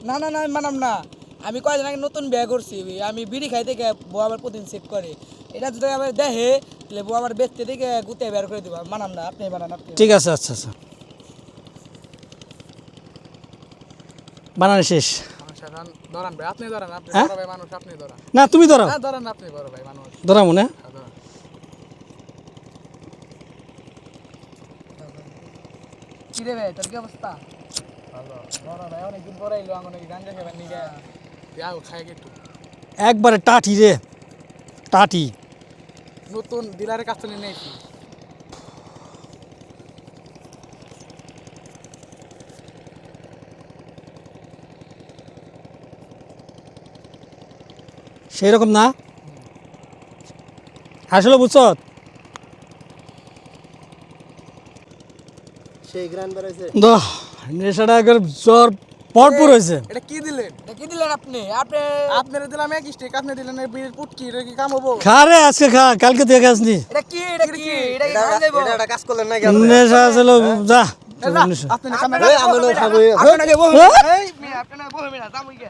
না না না আমি মানাম না। আমি কয়দিন আগে নতুন বিয়ে করছি, আমি বিড়ি খাই থেকে বউ আবার প্রতিদিন চেক করে। এটা যদি আবার দেখে তাহলে বউ আবার বেচতে থেকে গুতে বের করে দেবো। মানাম না, আপনি বানান। আপনি ঠিক আছে, আচ্ছা আচ্ছা, বানানো শেষ। ধরান ভাই, আপনি ধরান, আপনি হ্যাঁ? বড় ভাই মানুষ, আপনি ধরান। না তুমি ধরো, না ধরান, আপনি বড় ভাই মানুষ। ধরা মনে। হ্যাঁ, ধরান। কি রে ভাই, তোর কি অবস্থা? ভালো। বড় ভাই অনেকদিন পরে এলো, আমার নাকি গাঞ্জা খাবার নিকে। যাও খাই একটু। একবারে টাটি রে, টাটি। নতুন ডিলারের কাছ থেকে নিয়েছি। সেই রকম না আসলে, বুঝছো? সেই গ্রান বেড়াইছে। নেশাটা একবার জ্বর ভরপুর হয়েছে। এটা কি দিলেন? এটা কি দিলেন আপনি? আপনি আপনারা দিলাম এক স্টিক, আপনি দিলেন এই বিড়ির পুটকি, এটা কি কাম হবো? খা রে, আজকে খা, কালকে তুই খাসনি। এটা কি? এটা কি? এটা কি খাওয়া যাইবো? এটা একটা কাজ করলেন নাকি? নেশা আসলে যা। আপনি না খাবেন? আমি খাবো। আপনাকে বলবো। এই, আপনি বলবেন না, দাম হইগে।